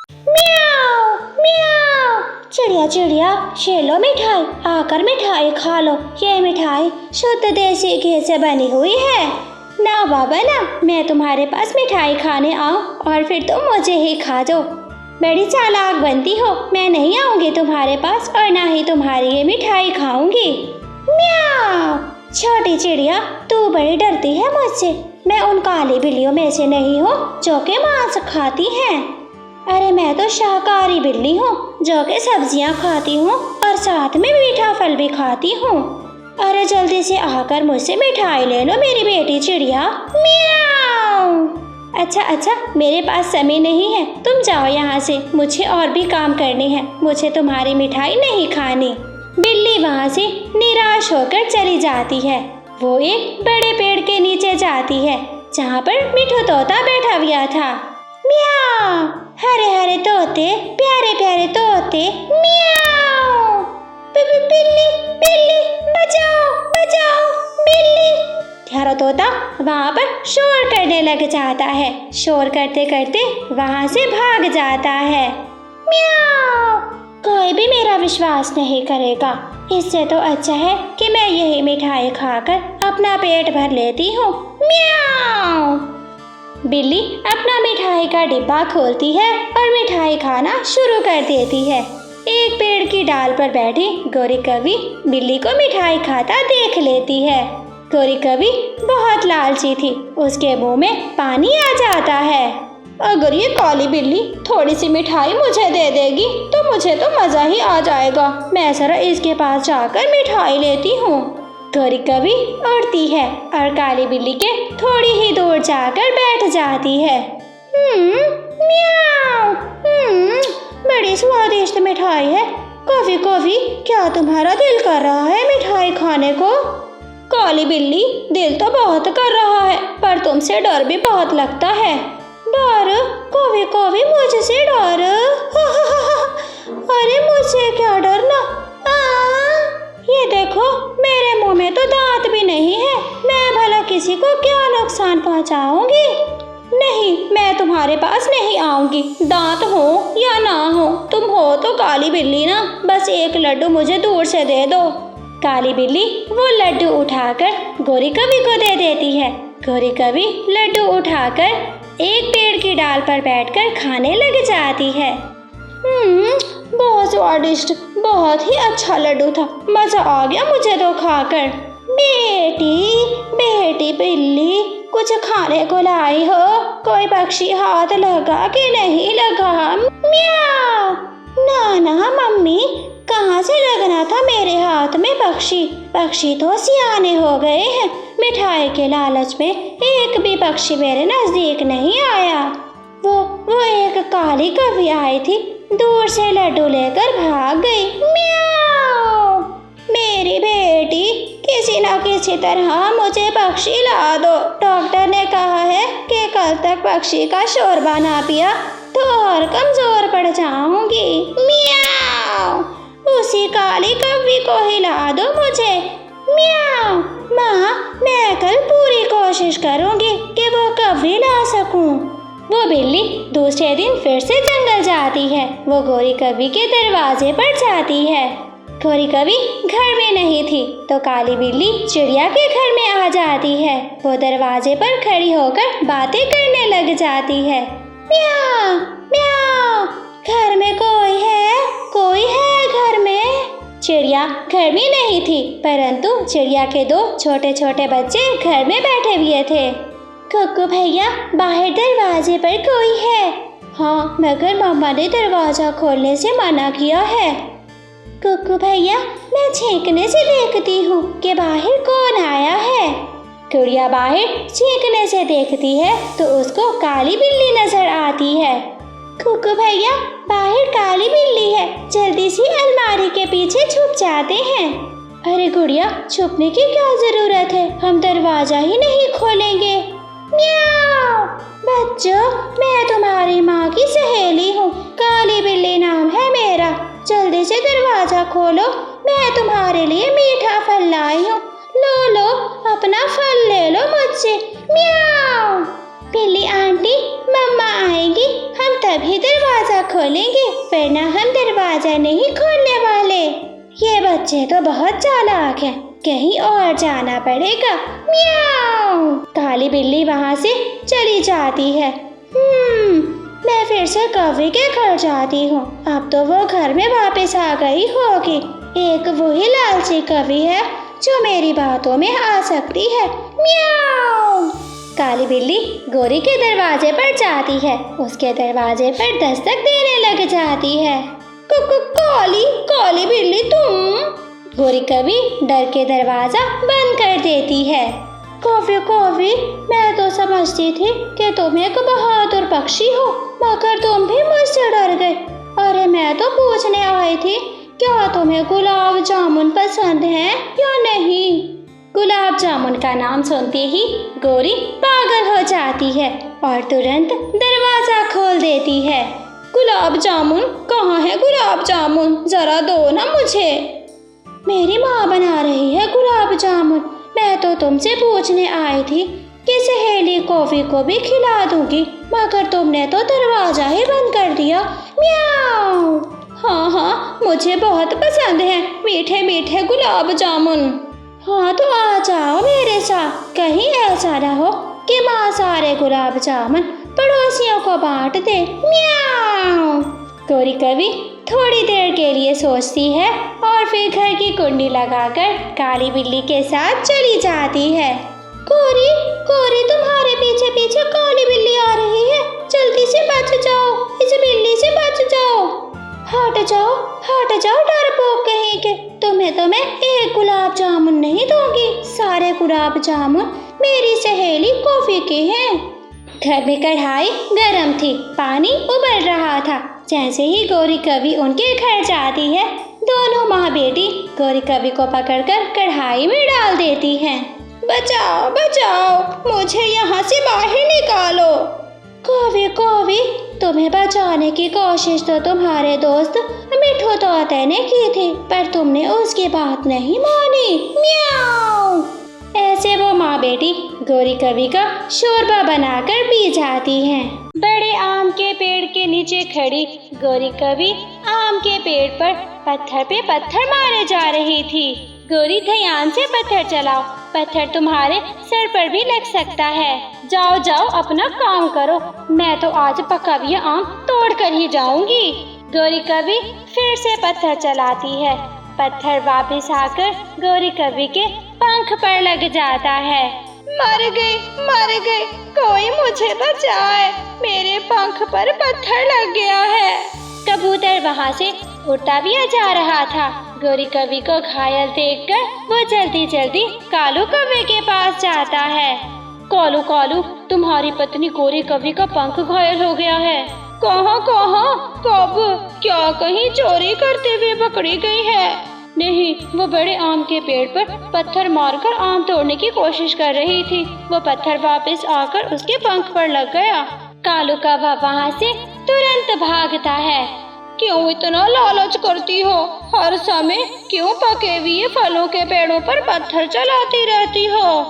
म्याऊ म्याऊ। चिड़िया चिड़िया, ये लो मिठाई, आकर मिठाई खा लो। ये मिठाई शुद्ध देसी घी से बनी हुई है। ना बाबा ना, मैं तुम्हारे पास मिठाई खाने आऊं और फिर तुम मुझे ही खा दो। बड़ी चालाक बनती हो, मैं नहीं आऊंगी तुम्हारे पास और ना ही तुम्हारी ये मिठाई खाऊंगी। म्याऊ। छोटी चिड़िया, तू बड़ी डरती है मुझसे। मैं उन काली बिल्लियों में से नहीं हूँ जो कि मांस खाती हैं। अरे मैं तो शाकाहारी बिल्ली हूँ जो कि सब्जियाँ खाती हूँ और साथ में मीठा फल भी खाती हूँ। अरे जल्दी से आकर मुझसे मिठाई ले लो मेरी बेटी चिड़िया। म्याऊ। अच्छा, मेरे पास समय नहीं है, तुम जाओ यहाँ से, मुझे और भी काम करने हैं, मुझे तुम्हारी मिठाई नहीं खानी। बिल्ली वहाँ से निराश होकर चली जाती है। वो एक बड़े पेड़ के नीचे जाती है जहाँ पर मिठू तोता बैठा हुआ था। म्याऊ। हरे हरे तोते, प्यारे प्यारे तोते। म्याऊ। बिल्ली बिल्ली, बचाओ बचाओ बिल्ली। हरा तोता वहाँ पर शोर करने लग जाता है। शोर करते करते वहाँ से भाग जाता है। म्याऊ। कोई भी मेरा विश्वास नहीं करेगा। इससे तो अच्छा है कि मैं यही मिठाई खाकर अपना पेट भर लेती हूँ। म्याऊ। बिल्ली अपना मिठाई का डिब्बा खोलती है और मिठाई खाना शुरू कर देती है। एक पेड़ की डाल पर बैठी गौरी कवि बिल्ली को मिठाई खाता देख लेती है। गौरी कवि बहुत लालची थी, उसके मुंह में पानी आ जाता है। अगर ये काली बिल्ली थोड़ी सी मिठाई मुझे दे देगी तो मुझे तो मजा ही आ जाएगा। मैं जरा इसके पास जाकर मिठाई लेती हूँ। गौरी कवि उड़ती है और काली बिल्ली के थोड़ी ही दूर जाकर बैठ जाती है। म्याऊ। बड़ी स्वादिष्ट मिठाई है। कवि कवि, क्या तुम्हारा दिल कर रहा है मिठाई खाने को? काली बिल्ली, दिल तो बहुत कर रहा है पर तुमसे डर भी बहुत लगता है। डर? कवि कवि, मुझसे डर? अरे मुझसे क्या डरना। ये देखो, मेरे मुंह में तो दांत भी नहीं है, मैं भला किसी को क्या नुकसान पहुंचाऊंगी? नहीं, मैं तुम्हारे पास नहीं आऊंगी, दांत हो या ना हो। तुम हो तो काली बिल्ली ना, बस एक लड्डू मुझे दूर से दे दो। काली बिल्ली वो लड्डू उठाकर गौरी कवि को दे देती है। गौरी कवि लड्डू उठाकर एक पेड़ की डाल पर बैठकर खाने लग जाती है। बहुत स्वादिष्ट, बहुत ही अच्छा लड्डू था, मजा आ गया मुझे तो खाकर। बेटी बेटी बिल्ली, कुछ खाने को लाई हो? कोई पक्षी हाथ लगा कि नहीं लगा? म्याऊ। ना ना मम्मी, कहाँ से लगना था मेरे हाथ में पक्षी? पक्षी तो सियाने हो गए हैं, मिठाई के लालच में एक भी पक्षी मेरे नजदीक नहीं आया। वो एक काली कवि आई थी, दूर से लड्डू लेकर भाग गई। म्याऊ। मेरी बेटी, किसी न किसी तरह मुझे पक्षी ला दो। डॉक्टर ने कहा है कि कल तक पक्षी का शोरबा ना पिया तो और कमजोर पड़ जाऊंगी। म्याऊ। उसी काली कवि को ही ला दो मुझे। म्याऊ। माँ, मैं कल पूरी कोशिश करूंगी कि वो कवि ला सकूं। वो बिल्ली दूसरे दिन फिर से जंगल जाती है। वो गौरी कवि के दरवाजे पर जाती है। गौरी कवि घर में नहीं थी तो काली बिल्ली चिड़िया के घर में आ जाती है। वो दरवाजे पर खड़ी होकर बातें करने लग जाती है। म्याऊ म्याऊ, घर में कोई है? कोई है घर में? चिड़िया घर में नहीं थी, परंतु चिड़िया के दो छोटे छोटे बच्चे घर में बैठे हुए थे। कुक्कू भैया, बाहर दरवाजे पर कोई है? हाँ, मगर मम्मा ने दरवाजा खोलने से मना किया है। कुक्कू भैया, मैं छींकने से देखती हूँ कि बाहर कौन आया है। चिड़िया बाहर छींकने से देखती है तो उसको काली बिल्ली नजर आती है। कुक्कू भैया, बाहर काली बिल्ली है, जल्दी से अलमारी के पीछे छुप जाते हैं। अरे गुड़िया, छुपने की क्या जरूरत है, हम दरवाजा ही नहीं खोलेंगे। म्याऊ। बच्चों, मैं तुम्हारी माँ की सहेली हूँ, काली बिल्ली नाम है मेरा। जल्दी से दरवाजा खोलो, मैं तुम्हारे लिए मीठा फल लाई हूँ। लो अपना फल ले लो मुझसे। म्याऊ। बिल्ली आंटी, मम्मा आएगी, हम तभी दरवाजा खोलेंगे, वरना हम दरवाजा नहीं खोलने वाले। ये बच्चे तो बहुत चालाक हैं, कहीं और जाना पड़ेगा। म्याऊ। काली बिल्ली वहाँ से चली जाती है। मैं फिर से कौवे के घर जाती हूँ। अब तो वो घर में वापस आ गई होगी। एक वही लालची कौवी है जो मेरी बातों में आ सकती है। म्याऊ। काली बिल्ली गोरी के दरवाजे पर जाती है, उसके दरवाजे पर दस्तक देने लग जाती है। काली बिल्ली तुम। गोरी कौवी डर के दरवाजा बंद कर देती है। कौवी, मैं तो समझती थी कि तुम एक बहादुर पक्षी हो, मगर तुम भी मुझसे डर गए। अरे मैं तो पूछने आई थी, क्या तुम्हें गुलाब जामुन पसंद है या नहीं? गुलाब जामुन का नाम सुनते ही गोरी पागल हो जाती है और तुरंत दरवाजा खोल देती है। गुलाब जामुन कहाँ है? गुलाब जामुन जरा दो ना मुझे। मेरी माँ बना रही है गुलाब जामुन। मैं तो तुमसे पूछने आई थी कि सहेली कौवी को भी खिला दूंगी, मगर तुमने तो दरवाजा ही बंद कर दिया। म्याऊ। हाँ, मुझे बहुत पसंद है मीठे मीठे गुलाब जामुन। हाँ तो आ जाओ मेरे साथ। कहीं ऐसा ना हो कि माँ सारे गुलाब जामुन पड़ोसियों को बांट दे। म्याऊ। गोरी कौवी थोड़ी देर के लिए सोचती है और फिर घर की कुंडी लगाकर काली बिल्ली के साथ चली जाती है। गोरी तुम्हारे पीछे पीछे काली बिल्ली आ रही है, जल्दी से बच जाओ, इस बिल्ली से बच जाओ। हट जाओ डरपोक कहीं के। तुम्हें तो मैं एक गुलाब जामुन नहीं दूंगी, सारे गुलाब जामुन मेरी सहेली कौवी के हैं। घर में कढ़ाई गरम थी, पानी उबल रहा था। जैसे ही गोरी कौवी उनके घर जाती है, दोनों माँ बेटी गोरी कौवी को पकड़कर कढ़ाई में डाल देती हैं। बचाओ, मुझे यहाँ से बाहर निकालो। कौवी, तुम्हें बचाने की कोशिश तो तुम्हारे दोस्त मिठू तोते ने की थी, पर तुमने उसकी बात नहीं मानी। म्याऊ। ऐसे वो माँ बेटी गोरी कौवी का शोरबा बनाकर पी जाती हैं। बड़े आम के पेड़ के नीचे खड़ी गोरी कौवी आम के पेड़ पर पत्थर पे पत्थर मारे जा रही थी। गोरी ध्यान से पत्थर चलाओ, पत्थर तुम्हारे सर पर भी लग सकता है। जाओ अपना काम करो, मैं तो आज पका हुआ आम तोड़ कर ही जाऊंगी। गोरी कौवी फिर से पत्थर चलाती है। पत्थर वापस आकर गोरी कौवी के पंख पर लग जाता है। मर गई, कोई मुझे बचाए, मेरे पंख पर पत्थर लग गया है। कबूतर वहाँ से उड़ता भी जा रहा था। गोरी कौवी को घायल देखकर वो जल्दी कालू कौवे के पास जाता है। कालू, तुम्हारी पत्नी गोरी कौवी का पंख घायल हो गया है। कहाँ? कब? क्या कहीं चोरी करते हुए पकड़ी गई है? नहीं, वो बड़े आम के पेड़ पर पत्थर मारकर आम तोड़ने की कोशिश कर रही थी। वो पत्थर वापस आकर उसके पंख पर लग गया। कालू कौवा वहाँ से तुरंत भागता है। क्यों इतना लालच करती हो? हर समय क्यों पके हुए फलों के पेड़ों पर पत्थर चलाती रहती हो?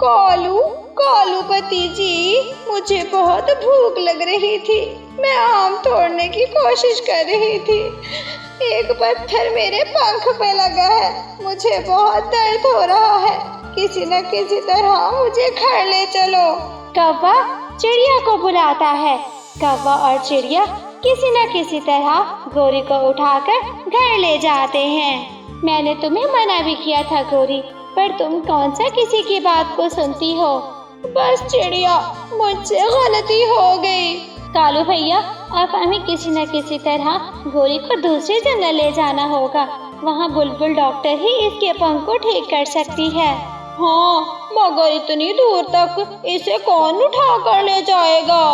कालू पति जी, मुझे बहुत भूख लग रही थी, मैं आम तोड़ने की कोशिश कर रही थी। एक पत्थर मेरे पंख पे लगा है, मुझे बहुत दर्द हो रहा है, किसी न किसी तरह मुझे घर ले चलो। कौवा चिड़िया को बुलाता है। कौवा और चिड़िया किसी न किसी तरह गोरी को उठाकर घर ले जाते हैं। मैंने तुम्हें मना भी किया था गोरी, पर तुम कौन सा किसी की बात को सुनती हो। बस चिड़िया, मुझसे गलती हो गई। कालू भैया, अब हमें किसी न किसी तरह गोरी को दूसरे जंगल ले जाना होगा। वहाँ बुलबुल डॉक्टर ही इसके पंख को ठीक कर सकती है। हाँ, मगर इतनी दूर तक इसे कौन उठा कर ले जाएगा?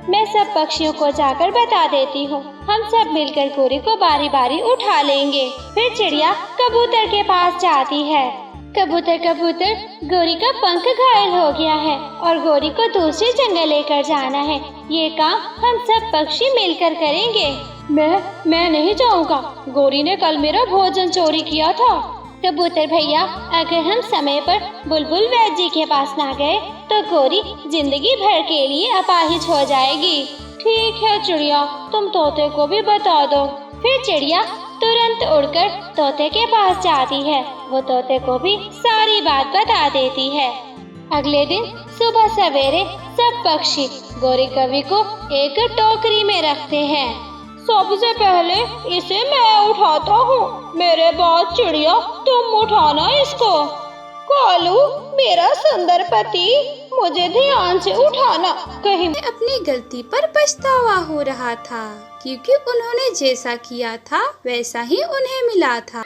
मैं सब पक्षियों को जाकर बता देती हूँ, हम सब मिलकर गोरी को बारी बारी उठा लेंगे। फिर चिड़िया कबूतर के पास जाती है। कबूतर, गोरी का पंख घायल हो गया है और गोरी को दूसरे जंगल लेकर जाना है। ये काम हम सब पक्षी मिलकर करेंगे। मैं नहीं जाऊँगा, गोरी ने कल मेरा भोजन चोरी किया था। कबूतर भैया, अगर हम समय पर बुलबुल वैद्य जी के पास ना गए तो गोरी जिंदगी भर के लिए अपाहिज हो जाएगी। ठीक है चिड़िया, तुम तोते को भी बता दो। फिर चिड़िया तुरंत उड़कर तोते के पास जाती है। वो तोते को भी सारी बात बता देती है। अगले दिन सुबह सवेरे सब पक्षी गौरी कवि को एक टोकरी में रखते हैं। सबसे पहले इसे मैं उठाता हूँ, मेरे बाद चिड़िया तुम उठाना इसको। कालू मेरा सुंदर पति, मुझे ध्यान से उठाना, कहीं अपनी गलती पर पछतावा हो रहा था, क्योंकि उन्होंने जैसा किया था वैसा ही उन्हें मिला था।